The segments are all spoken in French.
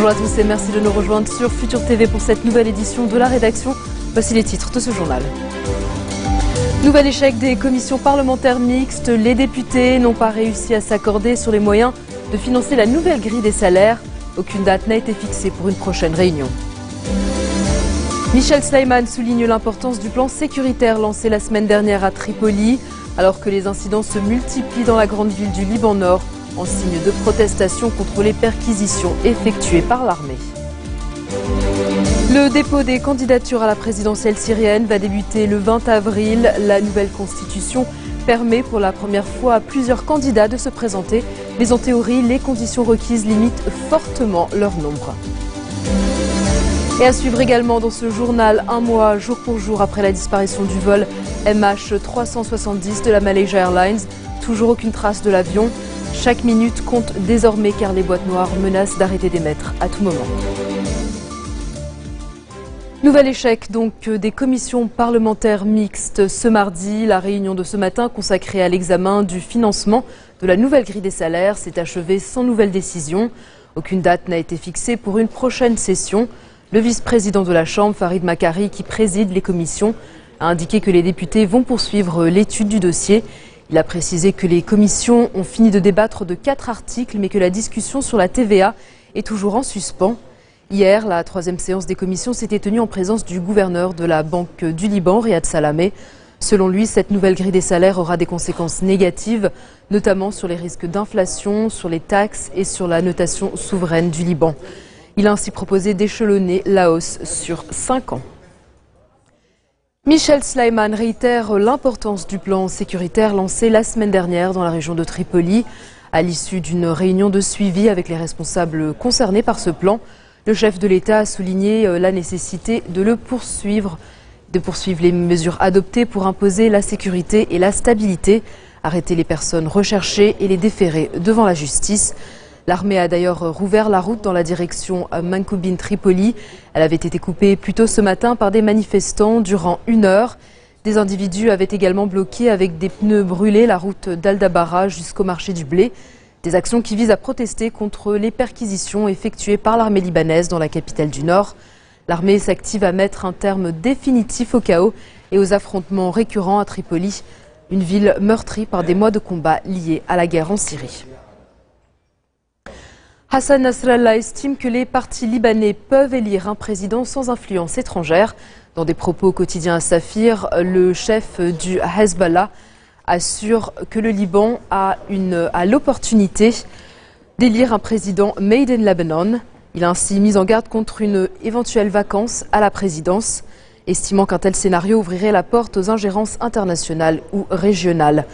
Bonjour à tous et merci de nous rejoindre sur Futur TV pour cette nouvelle édition de la rédaction. Voici les titres de ce journal. Nouvel échec des commissions parlementaires mixtes. Les députés n'ont pas réussi à s'accorder sur les moyens de financer la nouvelle grille des salaires. Aucune date n'a été fixée pour une prochaine réunion. Michel Sleiman souligne l'importance du plan sécuritaire lancé la semaine dernière à Tripoli, alors que les incidents se multiplient dans la grande ville du Liban Nord, en signe de protestation contre les perquisitions effectuées par l'armée. Le dépôt des candidatures à la présidentielle syrienne va débuter le 20 avril. La nouvelle constitution permet pour la première fois à plusieurs candidats de se présenter, mais en théorie, les conditions requises limitent fortement leur nombre. Et à suivre également dans ce journal, un mois jour pour jour après la disparition du vol MH370 de la Malaysia Airlines, toujours aucune trace de l'avion. Chaque minute compte désormais car les boîtes noires menacent d'arrêter d'émettre à tout moment. Nouvel échec donc des commissions parlementaires mixtes ce mardi. La réunion de ce matin consacrée à l'examen du financement de la nouvelle grille des salaires s'est achevée sans nouvelle décision. Aucune date n'a été fixée pour une prochaine session. Le vice-président de la Chambre, Farid Makari, qui préside les commissions, a indiqué que les députés vont poursuivre l'étude du dossier. Il a précisé que les commissions ont fini de débattre de 4 articles, mais que la discussion sur la TVA est toujours en suspens. Hier, la 3e séance des commissions s'était tenue en présence du gouverneur de la Banque du Liban, Riyad Salameh. Selon lui, cette nouvelle grille des salaires aura des conséquences négatives, notamment sur les risques d'inflation, sur les taxes et sur la notation souveraine du Liban. Il a ainsi proposé d'échelonner la hausse sur 5 ans. Michel Sleiman réitère l'importance du plan sécuritaire lancé la semaine dernière dans la région de Tripoli. À l'issue d'une réunion de suivi avec les responsables concernés par ce plan, le chef de l'État a souligné la nécessité de poursuivre les mesures adoptées pour imposer la sécurité et la stabilité, arrêter les personnes recherchées et les déférer devant la justice. L'armée a d'ailleurs rouvert la route dans la direction Mankoubine-Tripoli. Elle avait été coupée plus tôt ce matin par des manifestants durant 1 heure. Des individus avaient également bloqué avec des pneus brûlés la route d'Al-Dabara jusqu'au marché du blé. Des actions qui visent à protester contre les perquisitions effectuées par l'armée libanaise dans la capitale du Nord. L'armée s'active à mettre un terme définitif au chaos et aux affrontements récurrents à Tripoli, une ville meurtrie par des mois de combat liés à la guerre en Syrie. Hassan Nasrallah estime que les partis libanais peuvent élire un président sans influence étrangère. Dans des propos quotidiens à Safir, le chef du Hezbollah assure que le Liban a l'opportunité d'élire un président made in Lebanon. Il a ainsi mis en garde contre une éventuelle vacance à la présidence, estimant qu'un tel scénario ouvrirait la porte aux ingérences internationales ou régionales.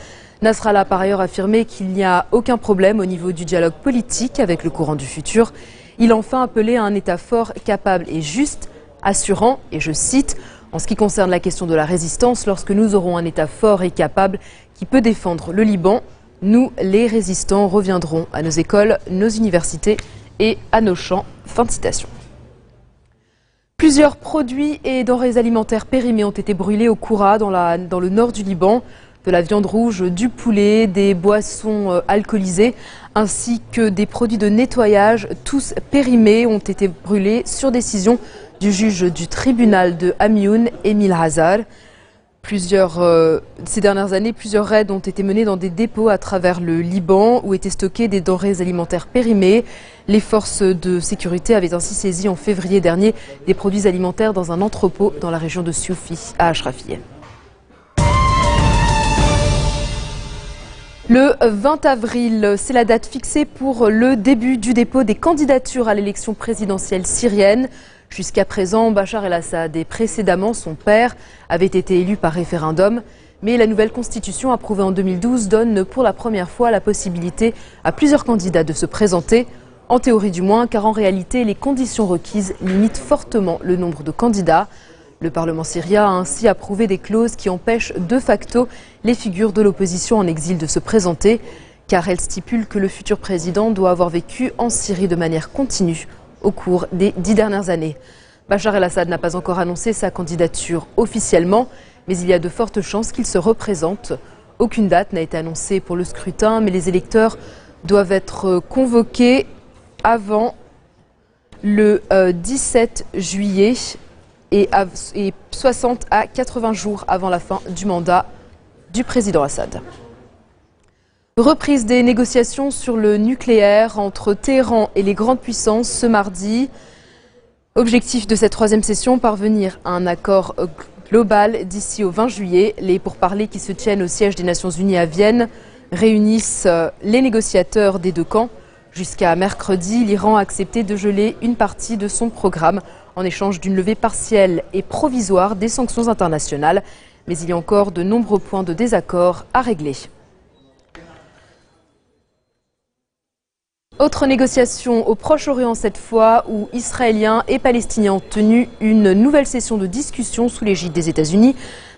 Nasrallah a par ailleurs affirmé qu'il n'y a aucun problème au niveau du dialogue politique avec le courant du futur. Il a enfin appelé à un État fort, capable et juste, assurant, et je cite, « En ce qui concerne la question de la résistance, lorsque nous aurons un État fort et capable qui peut défendre le Liban, nous, les résistants, reviendrons à nos écoles, nos universités et à nos champs. » Fin de citation. Plusieurs produits et denrées alimentaires périmés ont été brûlés au Koura dans le nord du Liban. De la viande rouge, du poulet, des boissons alcoolisées, ainsi que des produits de nettoyage, tous périmés, ont été brûlés sur décision du juge du tribunal de Amioun, Emile Hazar. Ces dernières années, plusieurs raids ont été menés dans des dépôts à travers le Liban où étaient stockées des denrées alimentaires périmées. Les forces de sécurité avaient ainsi saisi en février dernier des produits alimentaires dans un entrepôt dans la région de Soufi, à Ashrafiyeh. Le 20 avril, c'est la date fixée pour le début du dépôt des candidatures à l'élection présidentielle syrienne. Jusqu'à présent, Bachar el-Assad et précédemment son père avaient été élus par référendum. Mais la nouvelle constitution approuvée en 2012 donne pour la première fois la possibilité à plusieurs candidats de se présenter. En théorie du moins, car en réalité, les conditions requises limitent fortement le nombre de candidats. Le Parlement syrien a ainsi approuvé des clauses qui empêchent de facto les figures de l'opposition en exil de se présenter, car elles stipulent que le futur président doit avoir vécu en Syrie de manière continue au cours des 10 dernières années. Bachar el-Assad n'a pas encore annoncé sa candidature officiellement, mais il y a de fortes chances qu'il se représente. Aucune date n'a été annoncée pour le scrutin, mais les électeurs doivent être convoqués avant le 17 juillet et 60 à 80 jours avant la fin du mandat du président Assad. Reprise des négociations sur le nucléaire entre Téhéran et les grandes puissances ce mardi. Objectif de cette troisième session, parvenir à un accord global d'ici au 20 juillet. Les pourparlers qui se tiennent au siège des Nations Unies à Vienne réunissent les négociateurs des deux camps. Jusqu'à mercredi, l'Iran a accepté de geler une partie de son programme en échange d'une levée partielle et provisoire des sanctions internationales. Mais il y a encore de nombreux points de désaccord à régler. Autre négociation au Proche-Orient cette fois, où Israéliens et Palestiniens ont tenu une nouvelle session de discussion sous l'égide des États-Unis.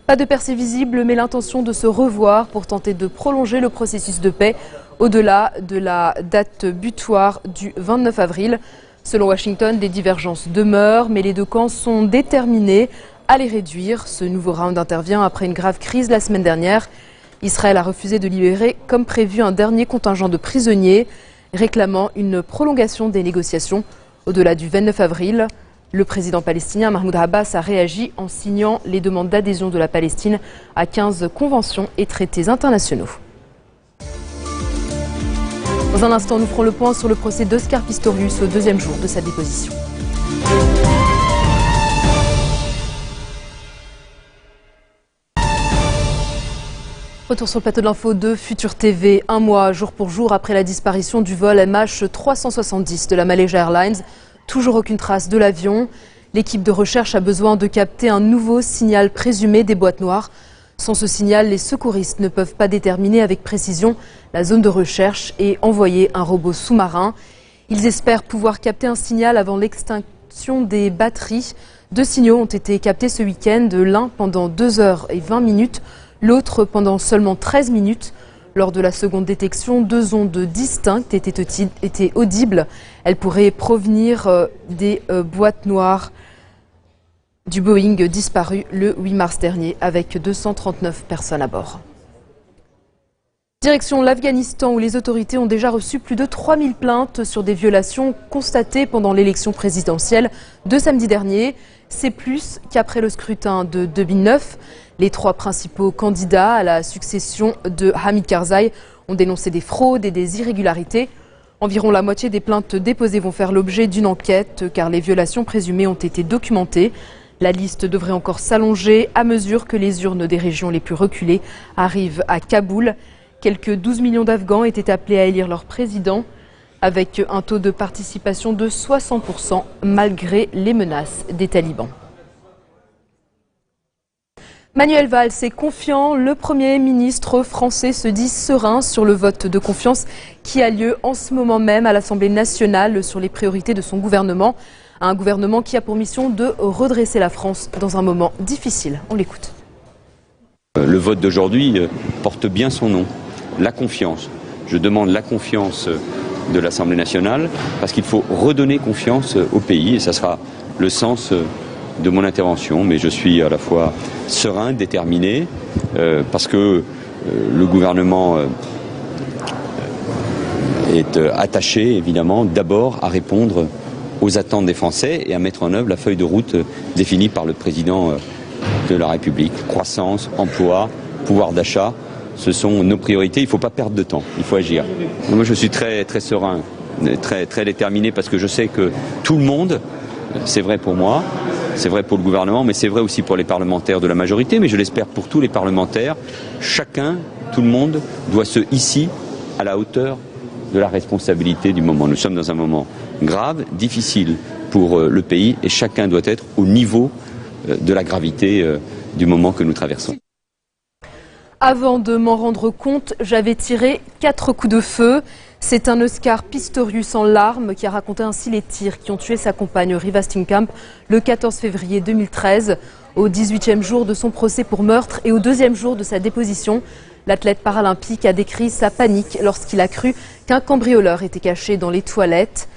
Pas de percée visible, mais l'intention de se revoir pour tenter de prolonger le processus de paix au-delà de la date butoir du 29 avril. Selon Washington, des divergences demeurent, mais les deux camps sont déterminés à les réduire. Ce nouveau round intervient après une grave crise la semaine dernière. Israël a refusé de libérer, comme prévu, un dernier contingent de prisonniers, réclamant une prolongation des négociations au-delà du 29 avril. Le président palestinien Mahmoud Abbas a réagi en signant les demandes d'adhésion de la Palestine à 15 conventions et traités internationaux. Dans un instant, nous ferons le point sur le procès d'Oscar Pistorius au deuxième jour de sa déposition. Retour sur le plateau de l'info de Futur TV, un mois jour pour jour après la disparition du vol MH370 de la Malaysia Airlines. Toujours aucune trace de l'avion. L'équipe de recherche a besoin de capter un nouveau signal présumé des boîtes noires. Sans ce signal, les secouristes ne peuvent pas déterminer avec précision la zone de recherche et envoyer un robot sous-marin. Ils espèrent pouvoir capter un signal avant l'extinction des batteries. 2 signaux ont été captés ce week-end, l'un pendant 2h20, l'autre pendant seulement 13 minutes. Lors de la seconde détection, 2 ondes distinctes étaient audibles. Elles pourraient provenir des boîtes noires du Boeing disparu le 8 mars dernier avec 239 personnes à bord. Direction l'Afghanistan où les autorités ont déjà reçu plus de 3000 plaintes sur des violations constatées pendant l'élection présidentielle de samedi dernier. C'est plus qu'après le scrutin de 2009. Les 3 principaux candidats à la succession de Hamid Karzai ont dénoncé des fraudes et des irrégularités. Environ la moitié des plaintes déposées vont faire l'objet d'une enquête car les violations présumées ont été documentées. La liste devrait encore s'allonger à mesure que les urnes des régions les plus reculées arrivent à Kaboul. Quelques 12 millions d'Afghans étaient appelés à élire leur président avec un taux de participation de 60% malgré les menaces des talibans. Manuel Valls est confiant. Le Premier ministre français se dit serein sur le vote de confiance qui a lieu en ce moment même à l'Assemblée nationale sur les priorités de son gouvernement. Un gouvernement qui a pour mission de redresser la France dans un moment difficile. On l'écoute. Le vote d'aujourd'hui porte bien son nom, la confiance. Je demande la confiance de l'Assemblée nationale parce qu'il faut redonner confiance au pays et ça sera le sens de mon intervention, mais je suis à la fois serein, déterminé, parce que le gouvernement est attaché, évidemment, d'abord à répondre aux attentes des Français et à mettre en œuvre la feuille de route définie par le président de la République. Croissance, emploi, pouvoir d'achat, ce sont nos priorités. Il ne faut pas perdre de temps, il faut agir. Moi, je suis très, très serein, très, très déterminé, parce que je sais que tout le monde, c'est vrai pour moi, c'est vrai pour le gouvernement, mais c'est vrai aussi pour les parlementaires de la majorité, mais je l'espère pour tous les parlementaires. Chacun, tout le monde, doit se hisser à la hauteur de la responsabilité du moment. Nous sommes dans un moment grave, difficile pour le pays, et chacun doit être au niveau de la gravité du moment que nous traversons. Avant de m'en rendre compte, j'avais tiré 4 coups de feu. C'est un Oscar Pistorius en larmes qui a raconté ainsi les tirs qui ont tué sa compagne Riva Steenkamp le 14 février 2013. Au 18e jour de son procès pour meurtre et au 2e jour de sa déposition, l'athlète paralympique a décrit sa panique lorsqu'il a cru qu'un cambrioleur était caché dans les toilettes.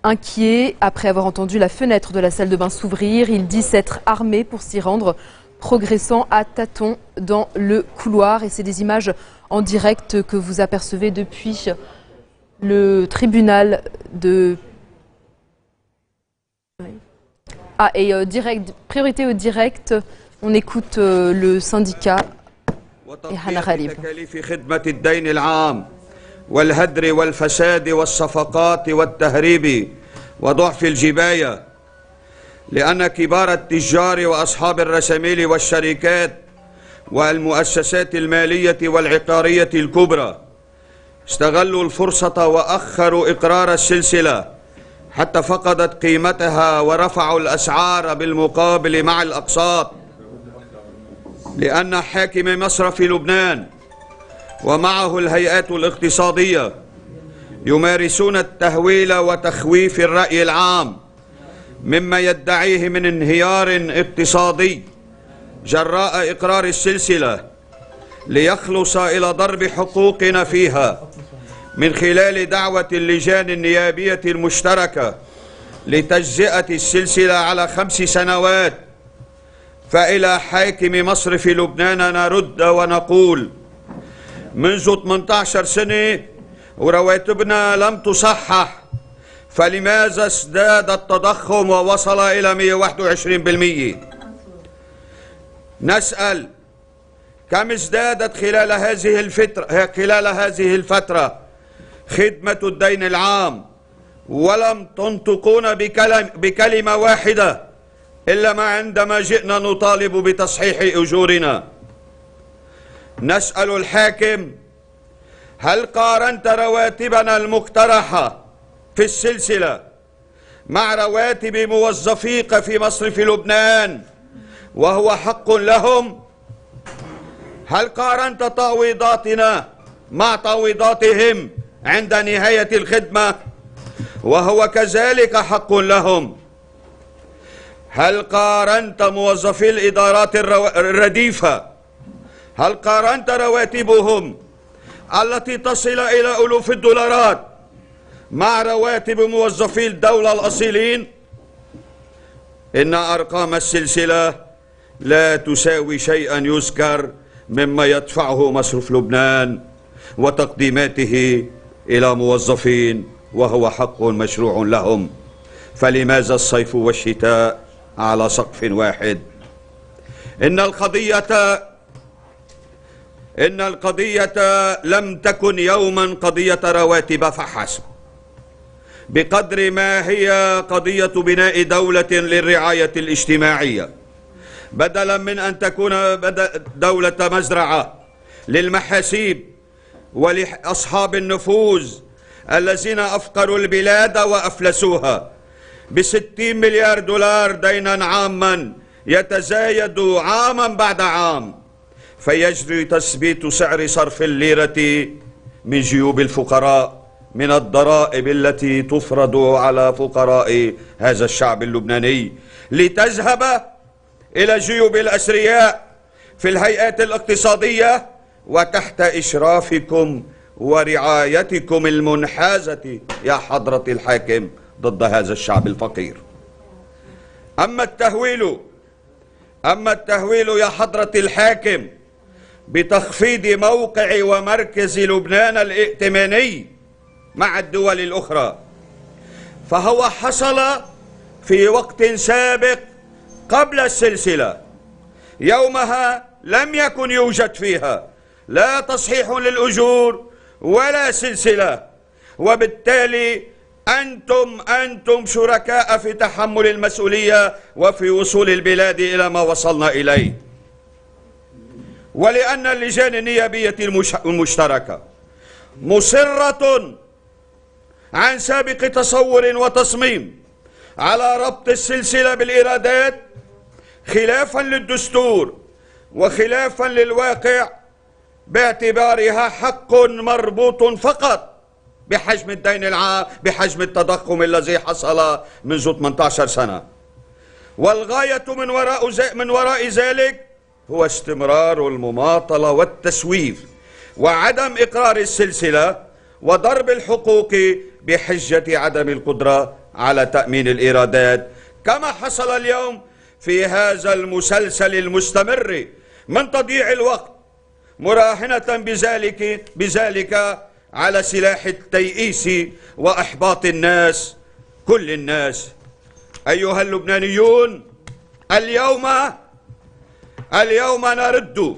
Inquiet, après avoir entendu la fenêtre de la salle de bain s'ouvrir, il dit s'être armé pour s'y rendre, progressant à tâtons dans le couloir. Et c'est des images en direct que vous apercevez depuis le tribunal de Ah, et priorité au direct, on écoute le syndicat et Hana Ghalib. خدمة الدين العام والهدر والفساد والصفقات والتهريب وضعف الجباية، لأن كبار التجار وأصحاب الرساميل والشركات والمؤسسات المالية والعقارية الكبرى استغلوا الفرصة وأخروا إقرار السلسلة حتى فقدت قيمتها ورفعوا الأسعار بالمقابل مع الأقساط، لأن حاكم مصرف لبنان ومعه الهيئات الاقتصادية يمارسون التهويل وتخويف الرأي العام مما يدعيه من انهيار اقتصادي جراء إقرار السلسلة ليخلص إلى ضرب حقوقنا فيها من خلال دعوة اللجان النيابية المشتركة لتجزئة السلسلة على 5 سنوات. فإلى حاكم مصرف لبنان نرد ونقول: منذ 18 سنة ورواتبنا لم تصحح، فلماذا ازداد التضخم ووصل إلى 121%؟ نسأل: كم ازدادت خلال هذه الفترة خدمة الدين العام ولم تنطقون بكلمة واحدة إلا ما عندما جئنا نطالب بتصحيح أجورنا؟ نسأل الحاكم: هل قارنت رواتبنا المقترحة في السلسلة مع رواتب موظفيك في مصرف لبنان وهو حق لهم؟ هل قارنت تعويضاتنا مع تعويضاتهم عند نهاية الخدمة وهو كذلك حق لهم؟ هل قارنت موظفي الإدارات الرديفة، هل قارنت رواتبهم التي تصل إلى ألوف الدولارات مع رواتب موظفي الدولة الأصيلين؟ إن أرقام السلسلة لا تساوي شيئا يذكر مما يدفعه مصرف لبنان وتقديماته إلى موظفين وهو حق مشروع لهم. فلماذا الصيف والشتاء على سقف واحد؟ إن القضية لم تكن يوما قضية رواتب فحسب، بقدر ما هي قضية بناء دولة للرعاية الاجتماعية، بدلا من أن تكون دولة مزرعة للمحاسيب ولأصحاب النفوذ الذين أفقروا البلاد وأفلسوها ب60 مليار دولار دينا عاما يتزايد عاما بعد عام، فيجري تثبيت سعر صرف الليرة من جيوب الفقراء من الضرائب التي تفرض على فقراء هذا الشعب اللبناني لتذهب إلى جيوب الأثرياء في الهيئات الاقتصادية وتحت إشرافكم ورعايتكم المنحازة يا حضرة الحاكم ضد هذا الشعب الفقير. أما التهويل يا حضرة الحاكم بتخفيض موقع ومركز لبنان الائتماني مع الدول الأخرى، فهو حصل في وقت سابق قبل السلسلة، يومها لم يكن يوجد فيها لا تصحيح للأجور ولا سلسلة، وبالتالي أنتم شركاء في تحمل المسؤولية وفي وصول البلاد إلى ما وصلنا إليه. ولأن اللجان النيابية المشتركة مصرة عن سابق تصور وتصميم على ربط السلسلة بالإيرادات خلافا للدستور وخلافا للواقع، باعتبارها حق مربوط فقط بحجم الدين العام، بحجم التضخم الذي حصل منذ 18 سنة. والغاية من وراء ذلك هو استمرار المماطلة والتسويف وعدم إقرار السلسلة وضرب الحقوق بحجة عدم القدرة على تأمين الإيرادات، كما حصل اليوم في هذا المسلسل المستمر من تضييع الوقت، مراهنة بذلك على سلاح التيئيس وإحباط الناس، كل الناس أيها اللبنانيون، اليوم نرد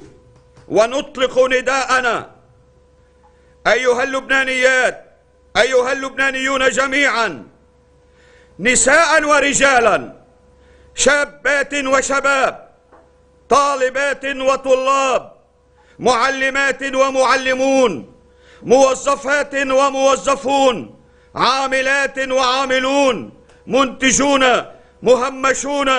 ونطلق نداءنا. أيها اللبنانيات، أيها اللبنانيون جميعا، نساء ورجالا، شابات وشباب، طالبات وطلاب، معلمات ومعلمون، موظفات وموظفون، عاملات وعاملون، منتجون، مهمشون،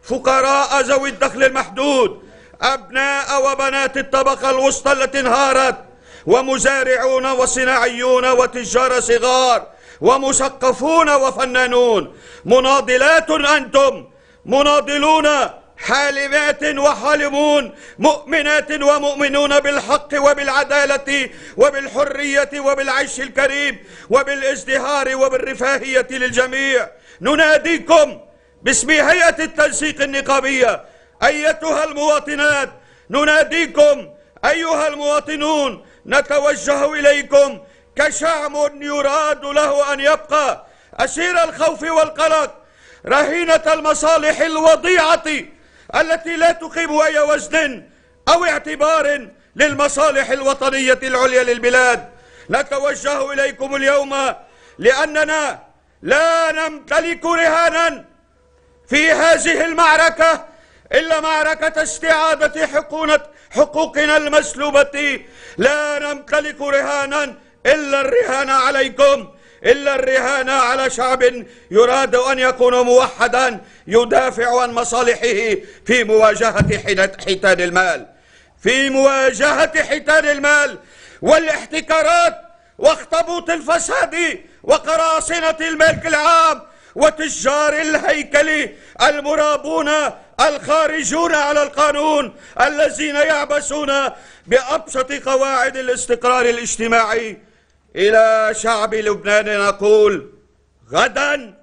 فقراء ذوي الدخل المحدود، أبناء وبنات الطبقة الوسطى التي انهارت، ومزارعون وصناعيون وتجار صغار ومثقفون وفنانون. مناضلات أنتم، مناضلون، حالمات وحالمون، مؤمنات ومؤمنون بالحق وبالعدالة وبالحرية وبالعيش الكريم وبالازدهار وبالرفاهية للجميع. نناديكم باسم هيئة التنسيق النقابية أيتها المواطنات، نناديكم أيها المواطنون، نتوجه إليكم كشعب يراد له أن يبقى أسير الخوف والقلق، رهينة المصالح الوضيعة التي لا تقيم أي وزن أو اعتبار للمصالح الوطنية العليا للبلاد. نتوجه إليكم اليوم لأننا لا نمتلك رهانا في هذه المعركة إلا معركة استعادة حقوقنا المسلوبة. لا نمتلك رهانا إلا الرهان عليكم، إلا الرهان على شعب يراد أن يكون موحدا يدافع عن مصالحه في مواجهة حيتان المال، في مواجهة حيتان المال والاحتكارات واخطبوط الفساد وقراصنة الملك العام وتجار الهيكل المرابون الخارجون على القانون الذين يعبثون بأبسط قواعد الاستقرار الاجتماعي. إلى شعب لبنان نقول: غدا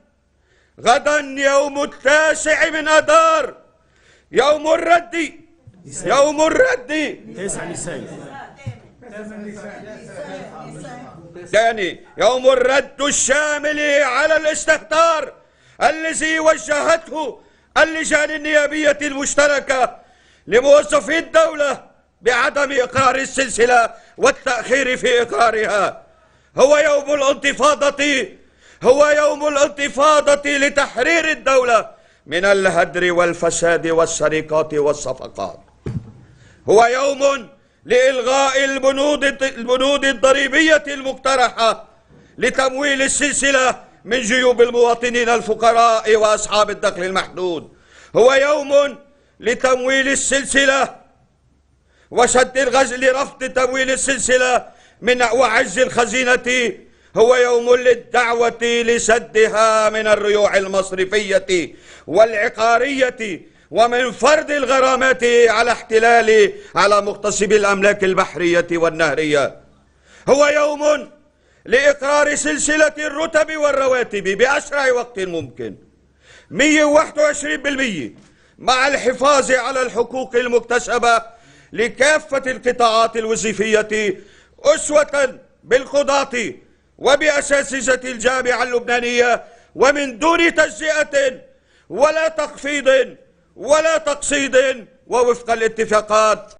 يوم 9 من أذار، يوم الرد، يوم الرد، يعني يوم الرد الشامل على الاستهتار الذي وجهته اللجان النيابية المشتركة لموظفي الدولة بعدم إقرار السلسلة والتأخير في إقرارها. هو يوم الانتفاضة، هو يوم الانتفاضة لتحرير الدولة من الهدر والفساد والسرقات والصفقات. هو يوم لإلغاء البنود الضريبية المقترحة لتمويل السلسلة من جيوب المواطنين الفقراء وأصحاب الدخل المحدود. هو يوم لتمويل السلسلة وشد الغزل لرفض تمويل السلسلة من وعز الخزينة. هو يوم للدعوة لسدها من الريوع المصرفية والعقارية ومن فرض الغرامات على مغتصبي الأملاك البحرية والنهرية. هو يوم لإقرار سلسلة الرتب والرواتب بأسرع وقت ممكن 121% مع الحفاظ على الحقوق المكتسبة لكافة القطاعات الوظيفية، أسوة بالقضاة وبأساتذة الجامعة اللبنانية، ومن دون تجزئة ولا تخفيض ولا تقصيد، ووفق الاتفاقات